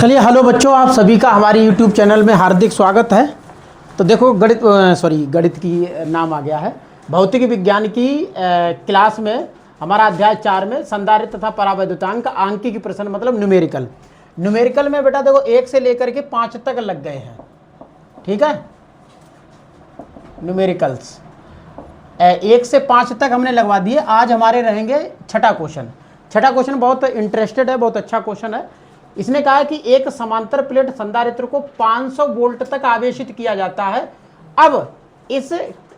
चलिए, हेलो बच्चों, आप सभी का हमारे YouTube चैनल में हार्दिक स्वागत है। तो देखो, गणित की नाम आ गया है, भौतिक विज्ञान की क्लास में हमारा अध्याय 4 में संधारित्र तथा परावैद्युतांक आंकिक प्रश्न मतलब न्यूमेरिकल में बेटा देखो 1 से लेकर के 5 तक लग गए हैं। ठीक है, न्यूमेरिकल्स 1 से 5 तक हमने लगवा दिए। आज हमारे रहेंगे छठा क्वेश्चन बहुत इंटरेस्टेड है, बहुत अच्छा क्वेश्चन है। इसने कहा है कि एक समांतर प्लेट संधारित्र को 500 वोल्ट तक आवेशित किया जाता है। अब इस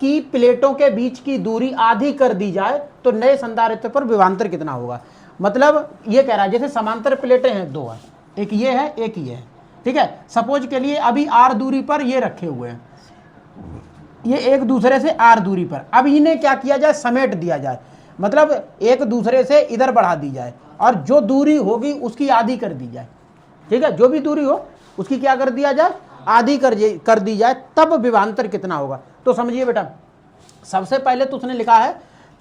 की प्लेटों के बीच की दूरी आधी कर दी जाए तो नए संधारित्र पर विभवांतर कितना होगा। मतलब ये कह रहा है जैसे समांतर प्लेटें हैं, दो है, एक ये है एक ये है। ठीक है, सपोज के लिए अभी आर दूरी पर ये रखे हुए हैं, ये एक दूसरे से आर दूरी पर। अब इन्हें क्या किया जाए, समेट दिया जाए, मतलब एक दूसरे से इधर बढ़ा दी जाए और जो दूरी होगी उसकी आधी कर दी जाए। ठीक है, जो भी दूरी हो उसकी क्या कर दिया जाए, आधी कर दी जाए, तब विभवांतर कितना होगा। तो समझिए बेटा, सबसे पहले तो उसने लिखा है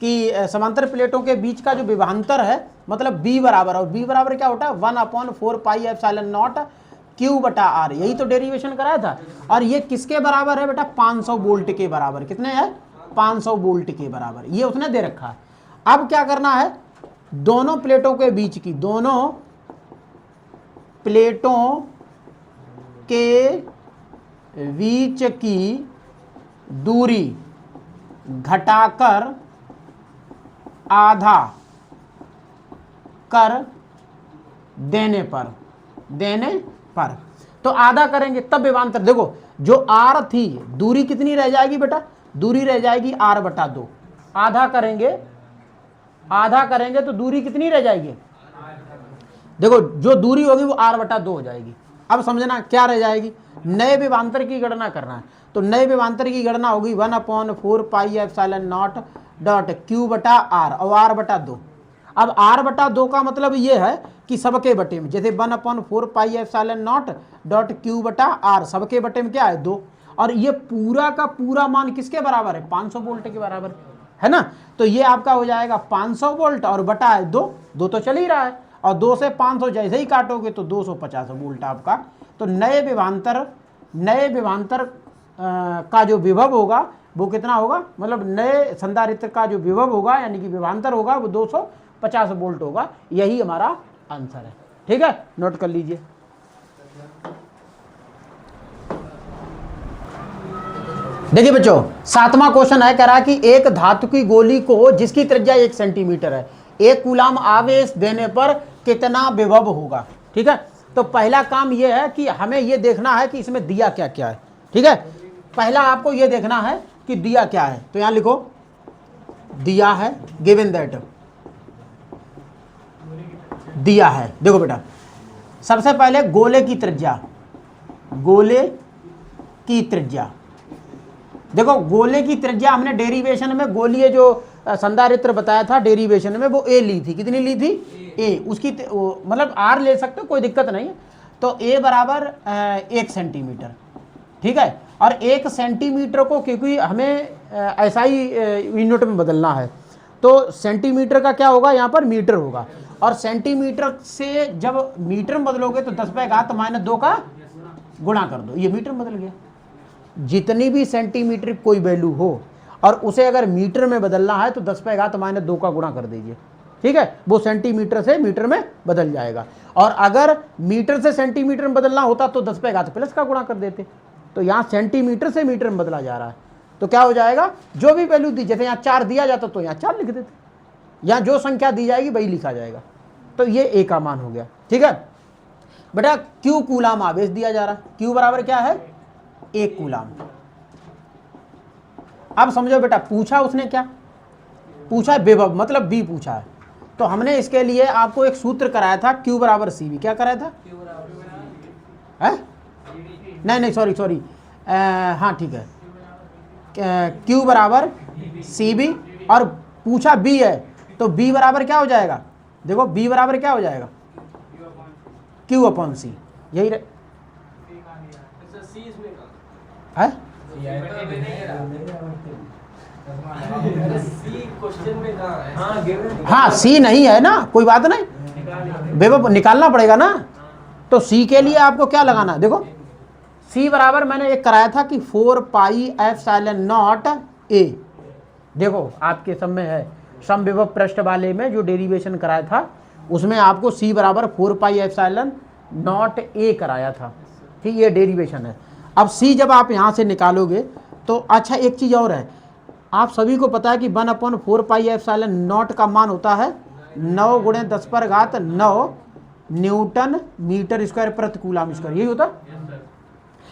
कि समांतर प्लेटों के बीच का जो विभवांतर है मतलब b बराबर, और b बराबर क्या होता है 1/4πε0 Q/r। यही तो डेरिवेशन कराया था। और ये किसके बराबर है बेटा, 500 वोल्ट के बराबर। कितने है, 500 वोल्ट के बराबर, ये उसने दे रखा है। अब क्या करना है, दोनों प्लेटों के बीच की दूरी घटाकर आधा कर देने पर तो आधा करेंगे तब विभवांतर। देखो जो आर थी, दूरी कितनी रह जाएगी बेटा, दूरी रह जाएगी r/2। आधा करेंगे तो दूरी कितनी रह जाएगी, देखो जो दूरी होगी वो r/2 हो जाएगी। अब समझना क्या रह जाएगी, नए विभवांतर की गणना करना है। तो नए विभवांतर की गणना होगी 1/4πε0 Q/r और r/2। अब r/2 का मतलब ये है कि सबके बटे में, जैसे 1/4πε0 Q/r, सबके बटे में क्या है 2, और ये पूरा का पूरा मान किसके बराबर है, 500 वोल्ट के बराबर है ना। तो ये आपका हो जाएगा 500 वोल्ट और बटा है 2 तो चल ही रहा है, और 2 से 500 जैसे ही काटोगे तो 250 वोल्ट आपका। तो नए विभवांतर का जो विभव होगा वो कितना होगा, मतलब नए संधारित्र का जो विभव होगा यानी कि विभवांतर होगा वो 250 वोल्ट होगा। यही हमारा आंसर है। ठीक है, नोट कर लीजिए। देखिए बच्चों, 7वां क्वेश्चन है, कह रहा कि एक धातु की गोली को जिसकी त्रिज्या 1 सेंटीमीटर है, 1 कूलाम आवेश देने पर कितना विभव होगा। ठीक है, तो पहला काम यह है कि हमें यह देखना है कि इसमें दिया क्या क्या है। ठीक है, पहला आपको यह देखना है कि दिया क्या है। तो यहां लिखो दिया है, गिवन दैट दिया है। देखो बेटा, सबसे पहले गोले की त्रिज्या, देखो गोले की त्रिज्या हमने डेरिवेशन में गोलीय जो संधारित्र बताया था डेरिवेशन में वो a ली थी। कितनी ली थी, a। उसकी मतलब r ले सकते हो, कोई दिक्कत नहीं है। तो a बराबर 1 सेंटीमीटर। ठीक है, और 1 सेंटीमीटर को क्योंकि हमें ऐसा ही यूनिट में बदलना है तो सेंटीमीटर का क्या होगा, यहाँ पर मीटर होगा, और सेंटीमीटर से जब मीटर में बदलोगे तो 10⁻⁻2 का गुणा कर दो, ये मीटर में बदल गया। जितनी भी सेंटीमीटर कोई वैल्यू हो और उसे अगर मीटर में बदलना है तो 10⁻2 का गुणा कर दीजिए। ठीक है, वो सेंटीमीटर से मीटर में बदल जाएगा। और अगर मीटर से सेंटीमीटर में बदलना होता तो 10⁻+ का गुणा कर देते। तो यहाँ सेंटीमीटर से मीटर में बदला जा रहा है, तो क्या हो जाएगा, जो भी वैल्यू दी, जैसे यहाँ 4 दिया जाता तो यहाँ 4 लिख देते, यहाँ जो संख्या दी जाएगी वही लिखा जाएगा। तो ये a का मान हो गया। ठीक है बेटा, Q कूलाम आवेश दिया जा रहा है, Q बराबर क्या है 1 कूलाम। अब समझो बेटा, पूछा उसने क्या, पूछा विभव मतलब b पूछा है। तो हमने इसके लिए आपको एक सूत्र कराया था, Q बराबर CV। क्या कराया था, नहीं सॉरी, हाँ ठीक है, Q बराबर CV और पूछा b है तो b बराबर क्या हो जाएगा, देखो b बराबर क्या हो जाएगा Q/C। यही है, हाँ सी नहीं है ना, कोई बात नहीं, विभव निकालना पड़ेगा ना। तो सी के लिए आपको क्या लगाना है, देखो सी बराबर मैंने एक कराया था कि 4 पाई एप्सिलॉन नॉट ए। देखो आपके सब में है, समविभव पृष्ठ वाले में जो डेरिवेशन कराया था उसमें आपको सी बराबर 4 पाई एप्सिलॉन नॉट ए कराया था। ठीक, ये डेरिवेशन है। अब सी जब आप यहाँ से निकालोगे तो अच्छा एक चीज़ और है, आप सभी को पता है कि 1/4 पाई एप्सिलॉन नॉट का मान होता है 9 × 10⁹ न्यूटन मीटर स्क्वायर प्रति कूलम स्क्वायर, यही होता।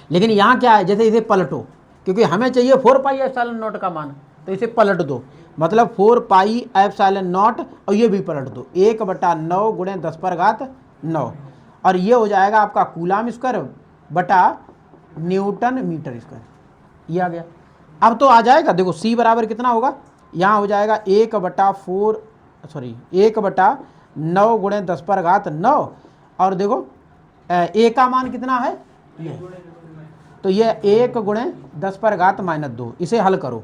लेकिन यहाँ क्या है, जैसे इसे पलटो, क्योंकि हमें चाहिए 4 पाई एप्सिलॉन नॉट का मान, तो इसे पलट दो, मतलब 4 पाई एप्सिलॉन नॉट और ये भी पलट दो 1/9 × 10⁹, और ये हो जाएगा आपका कूलम स्क्वायर बटा न्यूटन मीटर स्क्वायर, ये आ गया। अब तो आ जाएगा, देखो सी बराबर कितना होगा, यहाँ हो जाएगा 1/9 × 10⁹, और देखो ए का मान कितना है ये, तो ये 1 × 10⁻², इसे हल करो,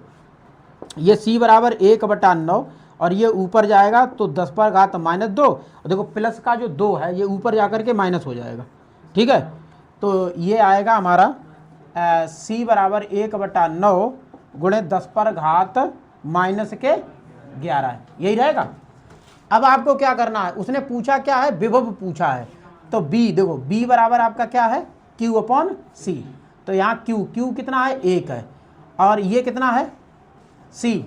ये सी बराबर 1/9 और ये ऊपर जाएगा तो 10⁻², और देखो प्लस का जो 2 है ये ऊपर जाकर के माइनस हो जाएगा। ठीक है, तो ये आएगा हमारा सी बराबर 1/9 × 10⁻⁻11, यही रहेगा। अब आपको क्या करना है, उसने पूछा क्या है, विभव पूछा है, तो बी देखो बी बराबर आपका क्या है Q/C, तो यहाँ Q कितना है 1 है, और ये कितना है C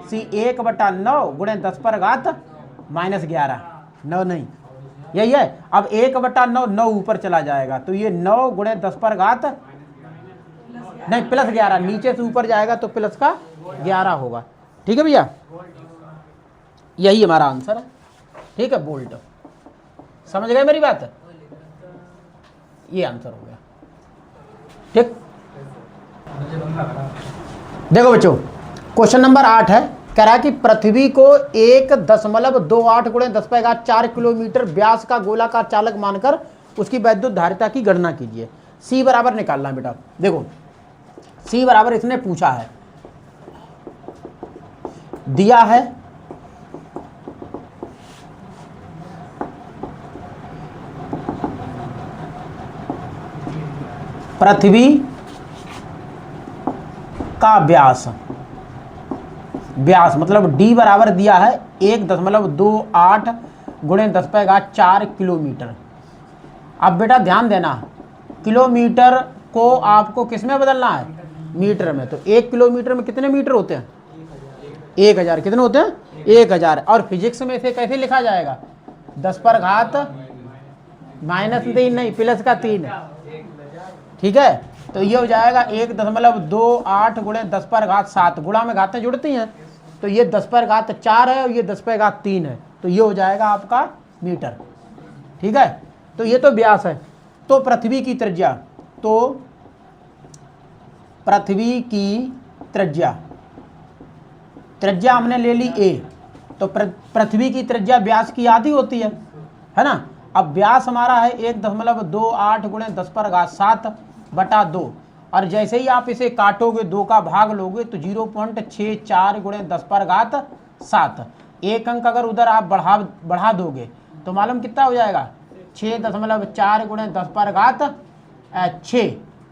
1/9 × 10⁻⁻11, 9 नहीं यही है। अब 1/9 9 ऊपर चला जाएगा, तो ये 9 × 10⁻, नहीं प्लस 11, नीचे से ऊपर जाएगा तो प्लस का 11 होगा। ठीक है भैया, यही हमारा आंसर है। ठीक है, बोल्ट, समझ गए मेरी बात, ये आंसर हो गया। ठीक, देखो बच्चों क्वेश्चन नंबर 8 है, कह रहा है कि पृथ्वी को 1.28 × 10⁴ किलोमीटर व्यास का गोलाकार चालक मानकर उसकी वैद्युत धारिता की गणना कीजिए। सी बराबर निकालना है बेटा। देखो सी बराबर इसने पूछा है, दिया है पृथ्वी का व्यास, मतलब d बराबर दिया है 1.28 × 10⁴ किलोमीटर। अब बेटा ध्यान देना, किलोमीटर को आपको किस में बदलना है, मीटर में। तो 1 किलोमीटर में कितने मीटर होते हैं, 1000, कितने होते हैं 1000, और फिजिक्स में इसे कैसे लिखा जाएगा, 10⁻³ नहीं प्लस का 3, ठीक है। तो ये हो जाएगा 1.28 × 10⁻⁷, गुणा में घातें जुड़ती हैं, तो ये 10⁻⁴ है और ये 10⁻3 है, तो ये हो जाएगा आपका मीटर। ठीक है, तो ये तो व्यास है। तो पृथ्वी की त्रिज्या, तो पृथ्वी की त्रिज्या हमने ले ली a, तो पृथ्वी की त्रिज्या व्यास की आधी होती है ना। अब व्यास हमारा है 1.28 × 10⁻⁷/2, और जैसे ही आप इसे काटोगे 2 का भाग लोगे तो 0.64 × 10⁻⁷। एक अंक अगर उधर आप बढ़ा दोगे तो मालूम कितना हो जाएगा, 6.4 × 10⁻⁶।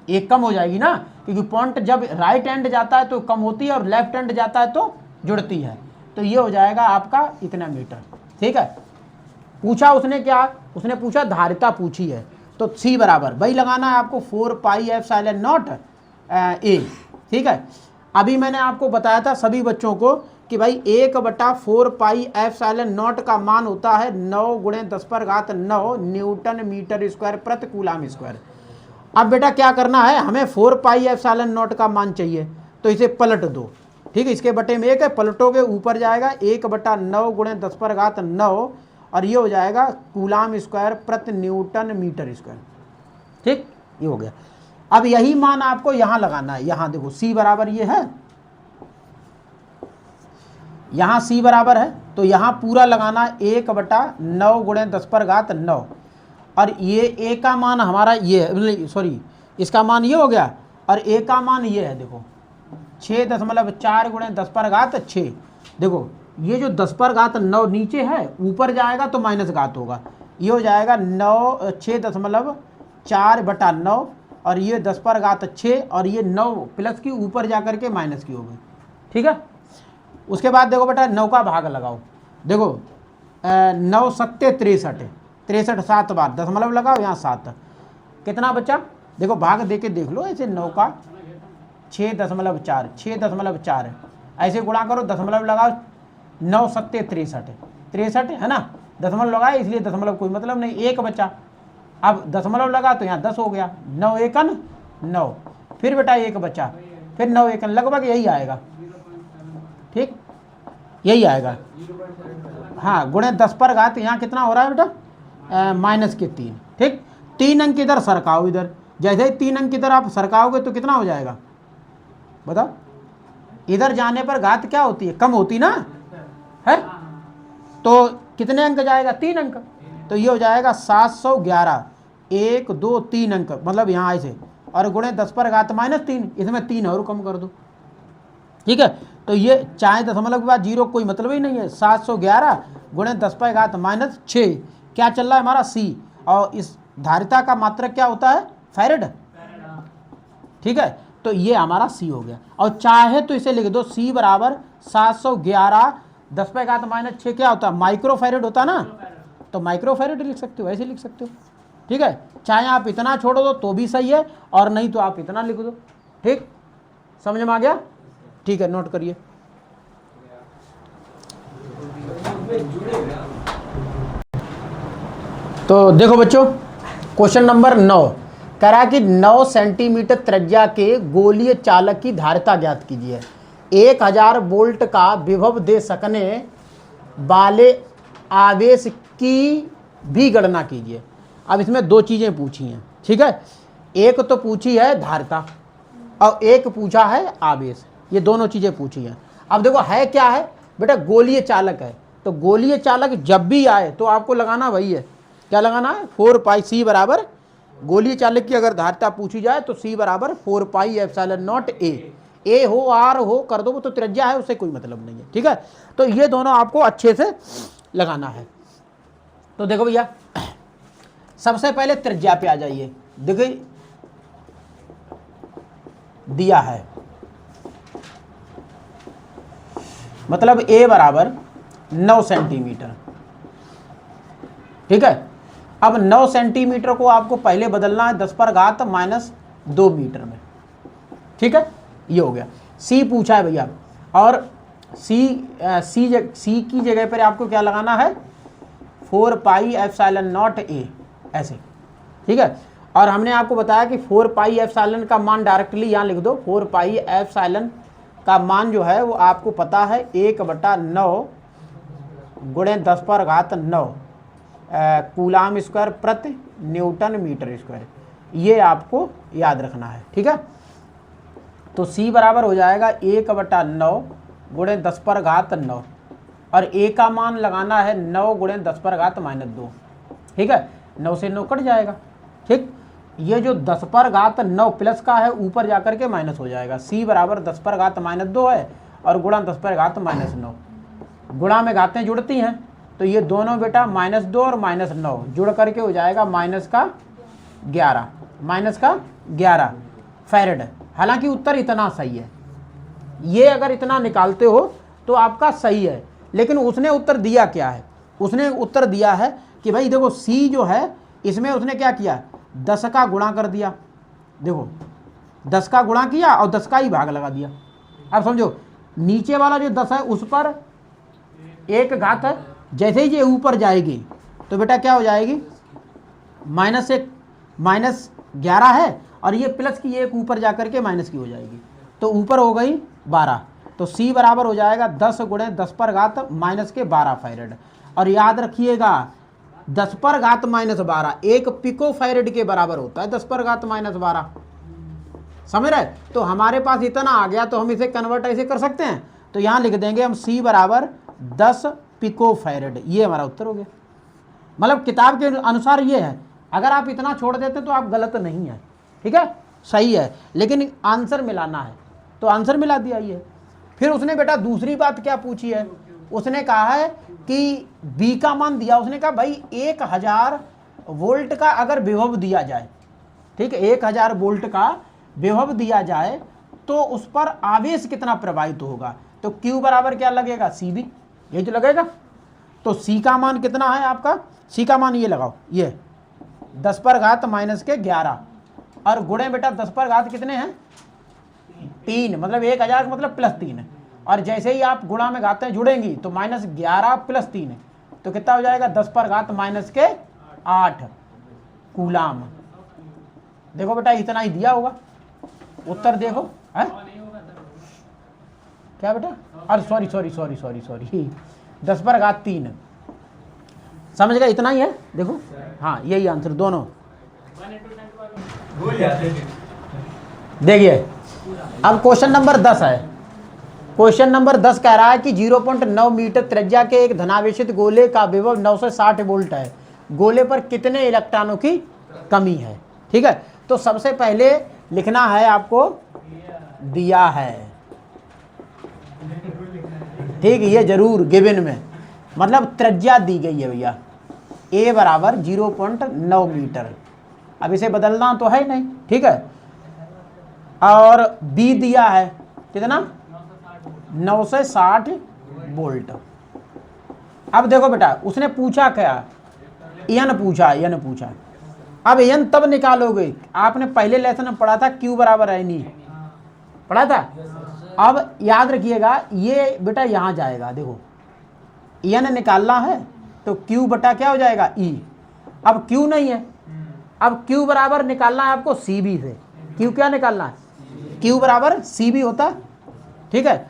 एक कम हो जाएगी ना, क्योंकि पॉइंट जब राइट एंड जाता है तो कम होती है और लेफ्ट एंड जाता है तो जुड़ती है। तो ये हो जाएगा आपका इतना मीटर। ठीक है, पूछा उसने क्या, उसने पूछा धारिता पूछी है, तो सी बराबर वही लगाना है आपको 4 पाई एप्सिलॉन नॉट ए। ठीक है, अभी मैंने आपको बताया था सभी बच्चों को कि भाई 1/4 पाई एप्सिलॉन नॉट का मान होता है 9 × 10⁹ न्यूटन मीटर स्क्वायर प्रति कूलम स्क्वायर। अब बेटा क्या करना है, हमें 4 पाई एप्सिलॉन नॉट का मान चाहिए, तो इसे पलट दो। ठीक है, इसके बटे में 1 है, पलटोगे ऊपर जाएगा 1/9 × 10⁹, और ये हो जाएगा कूलम स्क्वायर प्रति न्यूटन मीटर स्क्वायर। ठीक, ये हो गया। अब यही मान आपको यहाँ लगाना है, यहाँ देखो सी बराबर ये है, यहाँ सी बराबर है, तो यहाँ पूरा लगाना 1/9 × 10⁻⁹, और ये ए का मान हमारा ये है, सॉरी इसका मान ये हो गया, और ए का मान ये है, देखो 6.4 × 10⁻⁶। देखो ये जो 10⁻9 नीचे है, ऊपर जाएगा तो माइनस घात होगा, ये हो जाएगा 6.4/9 और ये 10⁻6 और ये 9 प्लस की ऊपर जा करके माइनस की हो गई। ठीक है, उसके बाद देखो बेटा 9 का भाग लगाओ। देखो 9 सत्ते 63, 63 7 बार दशमलव लगाओ, यहाँ 7 कितना बचा, देखो भाग दे के देख लो ऐसे 9 का 6.4, 6.4 ऐसे गुणा करो, दशमलव लगाओ, 9 सत्ते 63, 63 है ना, दशमलव लगाए इसलिए दशमलव कोई मतलब नहीं, 1 बचा। अब दशमलव लगा तो यहाँ 10 हो गया, 9 एकन 9, फिर बेटा 1 बचा, फिर 9 एकन, लगभग यही आएगा। ठीक, यही आएगा। हाँ, गुणे 10 यहाँ कितना हो रहा है बेटा, -3। ठीक, 3 अंक इधर सरकाओ, इधर जैसे ही 3 अंक इधर आप सरकाओगे तो कितना हो जाएगा बताओ, इधर जाने पर घात क्या होती है, कम होती ना है, तो कितने अंक जाएगा, 3 अंक, तो ये हो जाएगा 711, 1 2 3 अंक, मतलब यहाँ ऐसे, और गुणे 10⁻−3, इसमें 3 और कम कर दो। ठीक है, तो ये चाहे दशमलव के बाद 0 कोई मतलब ही नहीं है, 711 गुणे 10⁻6 क्या चल रहा है हमारा सी, और इस धारिता का मात्रक क्या होता है, फैरेड। ठीक है, तो ये हमारा सी हो गया, और चाहे तो इसे लिख दो सी बराबर 711 10⁻6 क्या होता है, माइक्रो फैरेड होता ना, तो माइक्रो फैरेड लिख सकते हो, ऐसे लिख सकते हो। ठीक है, चाहे आप इतना छोड़ दो तो भी सही है, और नहीं तो आप इतना लिख दो। ठीक, समझ में आ गया। ठीक है, नोट करिए। तो देखो बच्चों, क्वेश्चन नंबर 9 कह रहा है कि 9 सेंटीमीटर त्रिज्या के गोलीय चालक की धारिता ज्ञात कीजिए, 1000 वोल्ट का विभव दे सकने वाले आवेश की भी गणना कीजिए। अब इसमें 2 चीजें पूछी हैं। ठीक है, एक तो पूछी है धारिता और एक पूछा है आवेश, ये दोनों चीजें पूछी हैं। अब देखो है क्या है बेटा, गोलीय चालक है, तो गोलीय चालक जब भी आए तो आपको लगाना वही है, क्या लगाना है, 4πc बराबर, गोलीय चालक की अगर धारिता पूछी जाए तो c बराबर 4πε0 ए हो आर हो कर दो, वो तो त्रिज्या है, उससे कोई मतलब नहीं है। ठीक है, तो ये दोनों आपको अच्छे से लगाना है। तो देखो भैया, सबसे पहले त्रिज्या पे आ जाइए। देखिए दिया है, मतलब a बराबर 9 सेंटीमीटर। ठीक है, अब 9 सेंटीमीटर को आपको पहले बदलना है 10⁻−2 मीटर में। ठीक है, ये हो गया। c पूछा है भैया, और c की जगह पर आपको क्या लगाना है, 4πε0 a ऐसे। ठीक है, और हमने आपको बताया कि 4πε का मान डायरेक्टली यहाँ लिख दो, 4πε का मान जो है वो आपको पता है 1/9 गुणे 10⁻9 कूलाम स्क्वायर प्रति न्यूटन मीटर स्क्वायर, ये आपको याद रखना है। ठीक है, तो c बराबर हो जाएगा 1/9 गुणे 10⁻9, और a का मान लगाना है 9 गुणे 10⁻−2। ठीक है, 9 से 9 कट जाएगा। ठीक, ये जो 10⁻9 प्लस का है ऊपर जाकर के माइनस हो जाएगा, c बराबर 10⁻−2 है और गुणा 10⁻9, गुणा में घातें जुड़ती हैं, तो ये दोनों बेटा -2 और -9 जुड़ करके हो जाएगा -11 फैरेड। हालांकि उत्तर इतना सही है, ये अगर इतना निकालते हो तो आपका सही है, लेकिन उसने उत्तर दिया क्या है, उसने उत्तर दिया है कि भाई देखो c जो है इसमें उसने क्या किया, 10 का गुणा कर दिया, देखो 10 का गुणा किया और 10 का ही भाग लगा दिया। अब समझो नीचे वाला जो 10 है उस पर एक घात है, जैसे ही ये ऊपर जाएगी तो बेटा क्या हो जाएगी, -11 है, और ये प्लस की एक ऊपर जाकर के माइनस की हो जाएगी, तो ऊपर हो गई 12, तो c बराबर हो जाएगा 10 गुणे 10⁻−12 फैरेड। और याद रखिएगा 10⁻−12 1 पिको फैरेड के बराबर होता है, 10⁻−12, समझ रहे। तो हमारे पास इतना आ गया तो हम इसे कन्वर्ट ऐसे कर सकते हैं, तो यहाँ लिख देंगे हम c बराबर 10 पिको फैरेड, ये हमारा उत्तर हो गया। मतलब किताब के अनुसार ये है, अगर आप इतना छोड़ देते तो आप गलत नहीं है। ठीक है, सही है, लेकिन आंसर मिलाना है, तो आंसर मिला दिया ये। फिर उसने बेटा दूसरी बात क्या पूछी है, उसने कहा है कि बी का मान दिया, उसने कहा भाई 1000 वोल्ट का अगर विभव दिया जाए, ठीक है, 1000 वोल्ट का विभव दिया जाए तो उस पर आवेश कितना प्रवाहित होगा। तो Q बराबर क्या लगेगा, CB, यही तो लगेगा। तो C का मान कितना है आपका, C का मान ये लगाओ, ये 10 पर घात माइनस के 11 और गुणे बेटा 10 पर घात कितने हैं 3, मतलब 1000 मतलब +3 है। और जैसे ही आप गुणा में घातें जुड़ेंगी तो -11 + 3 तो कितना हो जाएगा 10 पर घात माइनस के 8 कूलाम। देखो बेटा इतना ही दिया होगा, उत्तर देखो है क्या बेटा, अरे सॉरी 10 पर घात 3, समझ गए, इतना ही है। देखो हाँ यही आंसर दोनों। देखिए अब क्वेश्चन नंबर 10 है। क्वेश्चन नंबर 10 कह रहा है कि 0.9 मीटर त्रिज्या के एक धनावेशित गोले का विभव 960 वोल्ट है, गोले पर कितने इलेक्ट्रॉनों की कमी है। ठीक है, तो सबसे पहले लिखना है आपको दिया है, ठीक, ये जरूर गिवन में, मतलब त्रिज्या दी गई है भैया, a बराबर 0.9 मीटर। अब इसे बदलना तो है नहीं, ठीक है, और b दिया है कितना 960 वोल्ट। अब देखो बेटा उसने पूछा क्या, n पूछा। अब n तब निकालोगे, आपने पहले लेसन में पढ़ा था Q बराबर है नहीं पढ़ा था। अब याद रखिएगा ये बेटा यहाँ जाएगा, देखो n निकालना है तो Q बटा क्या हो जाएगा E। अब Q नहीं है, अब Q बराबर निकालना है आपको CB से। Q क्या निकालना है, Q बराबर CB होता है, ठीक है।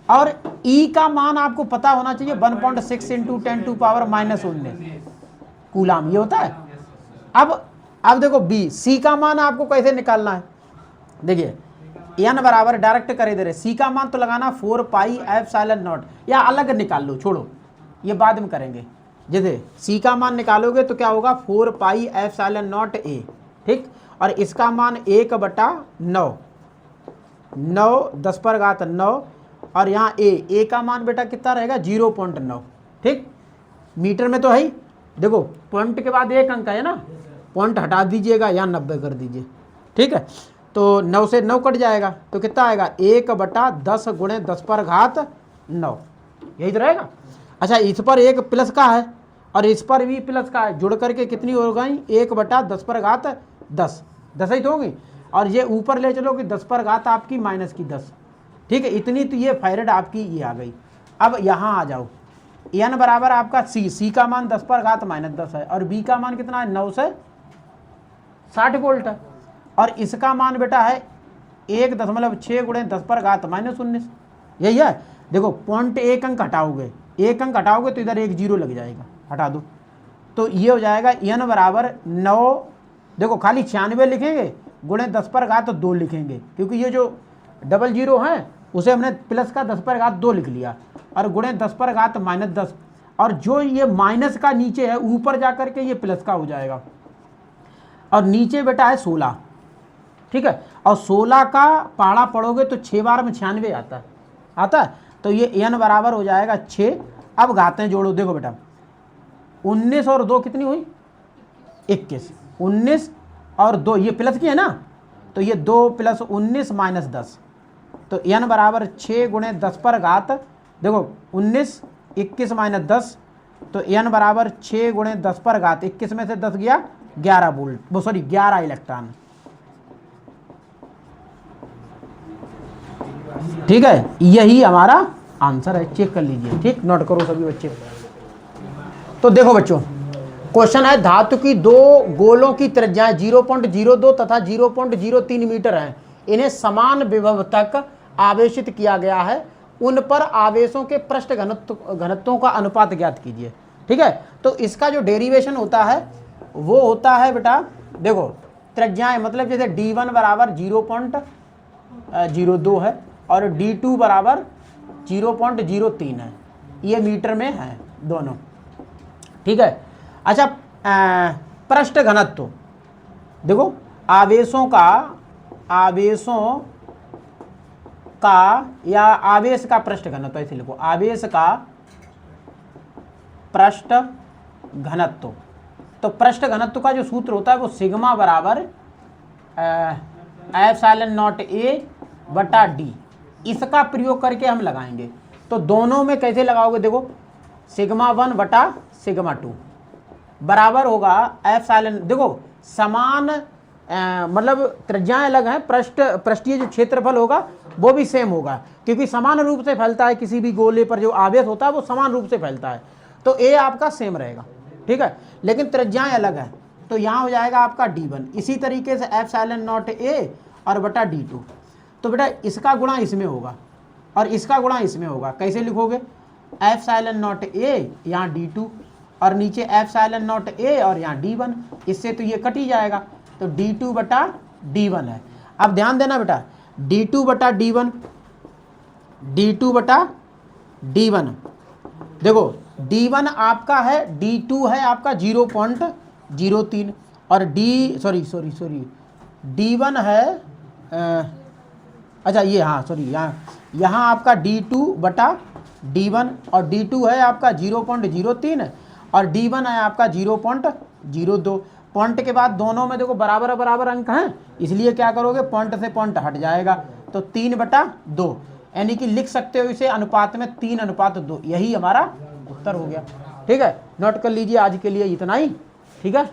और E का मान आपको पता होना चाहिए 1.6 × 10⁻⁻19 कूलाम, ये होता है। अब देखो B, C का मान आपको कैसे निकालना है, देखिए n बराबर डायरेक्ट करे दे रहे, C का मान तो लगाना 4πε0, या अलग निकाल लो, छोड़ो ये बाद में करेंगे। जैसे C का मान निकालोगे तो क्या होगा 4πε0a, ठीक, और इसका मान 1/9, 10 पर घात 9, और यहाँ a का मान बेटा कितना रहेगा 0.9, ठीक, मीटर में तो है ही। देखो पॉइंट के बाद एक अंक है ना, पॉइंट हटा दीजिएगा, यहाँ 90 कर दीजिए, ठीक है, तो 9 से 9 कट जाएगा तो कितना आएगा 1/10 × 10 पर घात 9, यही तो रहेगा। अच्छा इस पर एक प्लस का है और इस पर भी प्लस का है, जुड़ करके कितनी हो गई 1/10 पर घात 10 ही तो होगी, और ये ऊपर ले चलो कि 10 पर घात आपकी -10, ठीक है, इतनी तो ये फैरेड आपकी ये आ गई। अब यहाँ आ जाओ, n बराबर आपका C का मान 10 पर घात -10 है, और B का मान कितना है 960 वोल्ट है, और इसका मान बेटा है 1.6 × 10 पर घात -19, यही है। देखो पॉइंट एक अंक हटाओगे तो इधर 1 0 लग जाएगा, हटा दो, तो ये हो जाएगा n बराबर 9, देखो खाली 96 लिखेंगे, गुणे 10 पर घात 2 लिखेंगे, क्योंकि ये जो 00 है उसे हमने प्लस का 10 पर घात 2 लिख लिया, और गुणे 10 पर घात -10, और जो ये माइनस का नीचे है ऊपर जाकर के ये प्लस का हो जाएगा, और नीचे बेटा है 16, ठीक है, और 16 का पहाड़ा पढ़ोगे तो 6 बार में 96 आता है, तो ये n बराबर हो जाएगा 6। अब घातें जोड़ो, देखो बेटा 19 और 2 कितनी हुई 21, 19 और 2 ये प्लस की है ना, तो ये 2 + 19 - 10, तो n बराबर 6 × 10 पर घात, देखो 19 21 - 10, तो n बराबर 6 × 10 पर घात 21 में से 10 गया 11 वोल्ट, वो सॉरी 11 इलेक्ट्रॉन, ठीक है, यही हमारा आंसर है, चेक कर लीजिए, ठीक, नोट करो सभी बच्चे। तो देखो बच्चों क्वेश्चन है, धातु की दो गोलों की त्रिज्याएं 0.02 तथा 0.03 मीटर हैं, इन्हें समान विभव तक आवेशित किया गया है, उन पर आवेशों के पृष्ठ घनत्वों का अनुपात ज्ञात कीजिए। ठीक है, तो इसका जो डेरिवेशन होता है वो होता है बेटा, देखो त्रिज्याएं मतलब जैसे d1 बराबर 0.02 है और d2 बराबर 0.03 है, ये मीटर में है दोनों। ठीक है, अच्छा पृष्ठ घनत्व देखो, आवेशों का या आवेश का पृष्ठ घनत्व ऐसे लिखो, आवेश का पृष्ठ घनत्व। तो पृष्ठ घनत्व का जो सूत्र होता है वो सिग्मा बराबर एप्सिलॉन नॉट ए बटा डी, इसका प्रयोग करके हम लगाएंगे। तो दोनों में कैसे लगाओगे, देखो सिग्मा 1 बटा सिग्मा 2 बराबर होगा एप्सिलॉन, देखो समान मतलब त्रिज्याएं अलग हैं, पृष्ठीय जो क्षेत्रफल होगा वो भी सेम होगा, क्योंकि समान रूप से फैलता है, किसी भी गोले पर जो आवेश होता है वो समान रूप से फैलता है, तो ए आपका सेम रहेगा, ठीक है, लेकिन त्रिज्याएं अलग है, तो यहाँ हो जाएगा आपका d1। इसी तरीके से एप्सिलॉन नॉट ए और बटा d2, तो बेटा इसका गुणा इसमें होगा और इसका गुणा इसमें होगा। कैसे लिखोगे, एप्सिलॉन नॉट ए यहाँ d2 और नीचे एप्सिलॉन नॉट ए और यहाँ d1, इससे तो ये कट ही जाएगा, तो d2 बटा d1 है। अब ध्यान देना बेटा, d2 बटा d1, d2 बटा d1, देखो d1 आपका है, d2 है आपका 0.03 और d1 है अच्छा ये हाँ सॉरी यहाँ आपका d2 बटा d1 और d2 है आपका 0.03 और d1 है आपका 0.02। पॉइंट के बाद दोनों में देखो बराबर बराबर अंक हैं, इसलिए क्या करोगे, पॉइंट से पॉइंट हट जाएगा, तो 3/2, यानी कि लिख सकते हो इसे अनुपात में 3:2, यही हमारा उत्तर हो गया। ठीक है, नोट कर लीजिए, आज के लिए इतना ही। ठीक है।